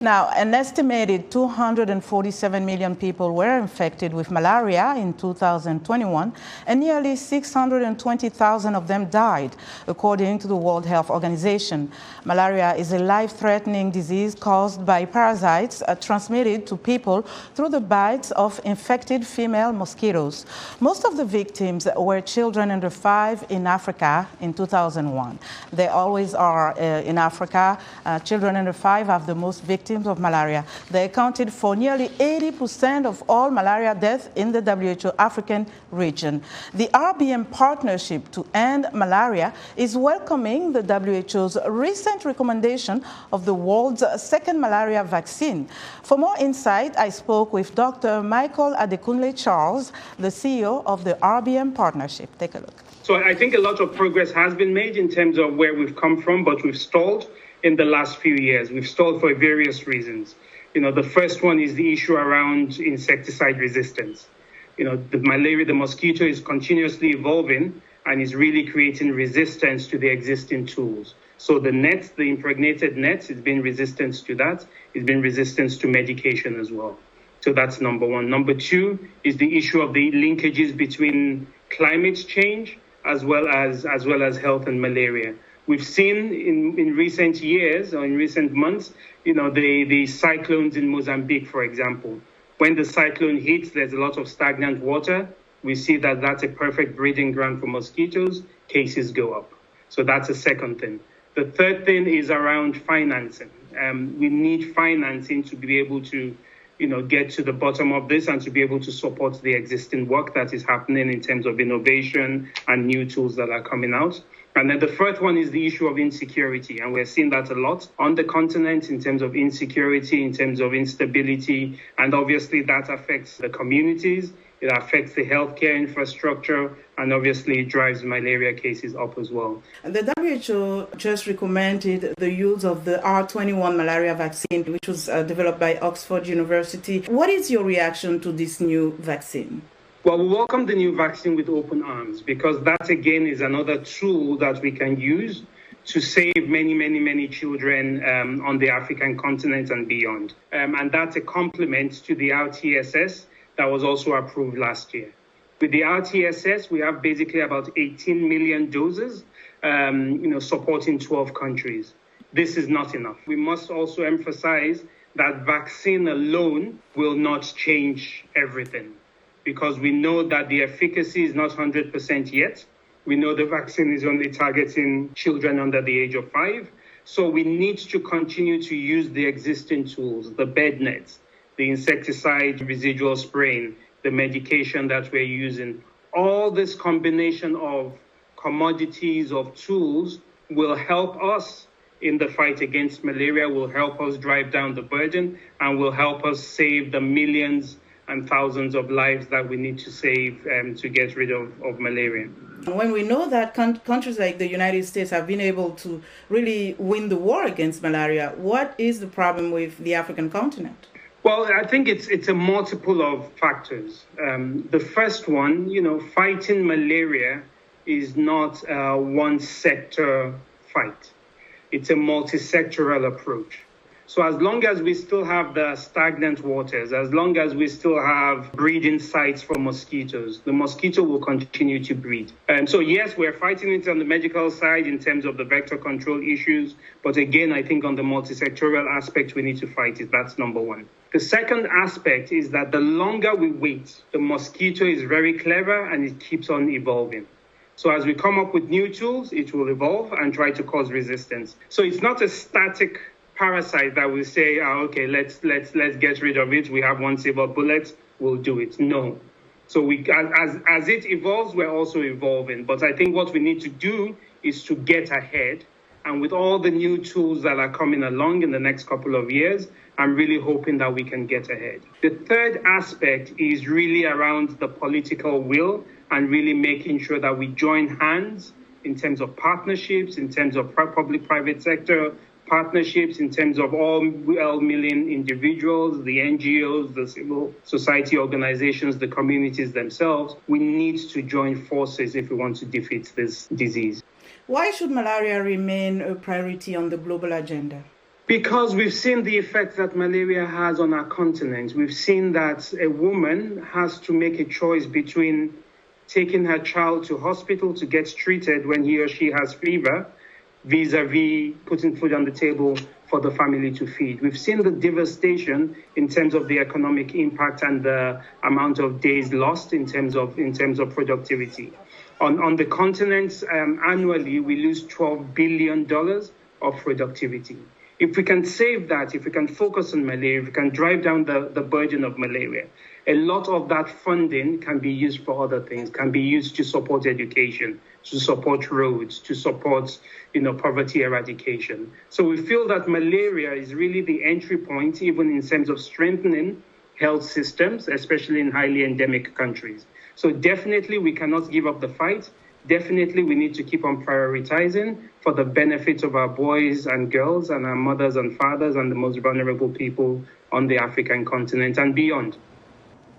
Now, an estimated 247 million people were infected with malaria in 2021, and nearly 620,000 of them died, according to the World Health Organization. Malaria is a life-threatening disease caused by parasites transmitted to people through the bites of infected female mosquitoes. Most of the victims were children under 5 in Africa in 2001. They always are in Africa. Children under 5 have the most victims of malaria. They accounted for nearly 80% of all malaria deaths in the WHO African region. The RBM Partnership to End Malaria is welcoming the WHO's recent recommendation of the world's second malaria vaccine. For more insight, I spoke with Dr. Michael Adekunle Charles, the CEO of the RBM Partnership. Take a look. So I think a lot of progress has been made in terms of where we've come from, but we've stalled in the last few years. We've stalled for various reasons. The first one is the issue around insecticide resistance. The mosquito is continuously evolving and is really creating resistance to the existing tools. So the nets, the impregnated nets, has been resistant to that. It's been resistant to medication as well. So that's number one. Number two is the issue of the linkages between climate change as well as health and malaria. We've seen in recent years or in recent months, the cyclones in Mozambique, for example. When the cyclone hits, there's a lot of stagnant water. We see that that's a perfect breeding ground for mosquitoes. Cases go up. So that's a second thing. The third thing is around financing. We need financing to be able to get to the bottom of this and to be able to support the existing work that is happening in terms of innovation and new tools that are coming out. And then the fourth one is the issue of insecurity. And we're seeing that a lot on the continent in terms of insecurity, in terms of instability. And obviously that affects the communities. It affects the healthcare infrastructure, and obviously it drives malaria cases up as well. And the WHO just recommended the use of the R21 Malaria Vaccine, which was developed by Oxford University. What is your reaction to this new vaccine? Well, we welcome the new vaccine with open arms, because that, again, is another tool that we can use to save many children on the African continent and beyond. And that's a complement to the RTSS that was also approved last year. With the RTSS, we have basically about 18 million doses, supporting 12 countries. This is not enough. We must also emphasize that vaccine alone will not change everything, because we know that the efficacy is not 100% yet. We know the vaccine is only targeting children under the age of 5. So we need to continue to use the existing tools, the bed nets, the insecticide residual spraying, the medication that we're using. All this combination of commodities, of tools, will help us in the fight against malaria, will help us drive down the burden, and will help us save the millions and thousands of lives that we need to save to get rid of malaria. When we know that countries like the United States have been able to really win the war against malaria, what is the problem with the African continent? Well, I think it's a multiple of factors. The first one, fighting malaria is not a one-sector fight. It's a multi-sectoral approach. So as long as we still have the stagnant waters, as long as we still have breeding sites for mosquitoes, the mosquito will continue to breed. So yes, we're fighting it on the medical side in terms of the vector control issues. But again, I think on the multi-sectoral aspect, we need to fight it. That's number one. The second aspect is that the longer we wait, the mosquito is very clever and it keeps on evolving. So as we come up with new tools, it will evolve and try to cause resistance. So it's not a static parasite that will say, okay, let's get rid of it. We have one silver bullet, we'll do it. No. So as it evolves, we're also evolving. But I think what we need to do is to get ahead. And with all the new tools that are coming along in the next couple of years, I'm really hoping that we can get ahead. The third aspect is really around the political will and really making sure that we join hands in terms of partnerships, in terms of public-private sector partnerships, in terms of all million individuals, the NGOs, the civil society organizations, the communities themselves. We need to join forces if we want to defeat this disease. Why should malaria remain a priority on the global agenda? Because we've seen the effect that malaria has on our continent. We've seen that a woman has to make a choice between taking her child to hospital to get treated when he or she has fever, vis-a-vis putting food on the table for the family to feed. We've seen the devastation in terms of the economic impact and the amount of days lost in terms of productivity. On the continent, annually, we lose $12 billion of productivity. If we can save that, if we can focus on malaria, if we can drive down the burden of malaria, a lot of that funding can be used for other things, can be used to support education, to support roads, to support, poverty eradication. So we feel that malaria is really the entry point, even in terms of strengthening health systems, especially in highly endemic countries. So definitely we cannot give up the fight. Definitely we need to keep on prioritizing for the benefit of our boys and girls and our mothers and fathers and the most vulnerable people on the African continent and beyond.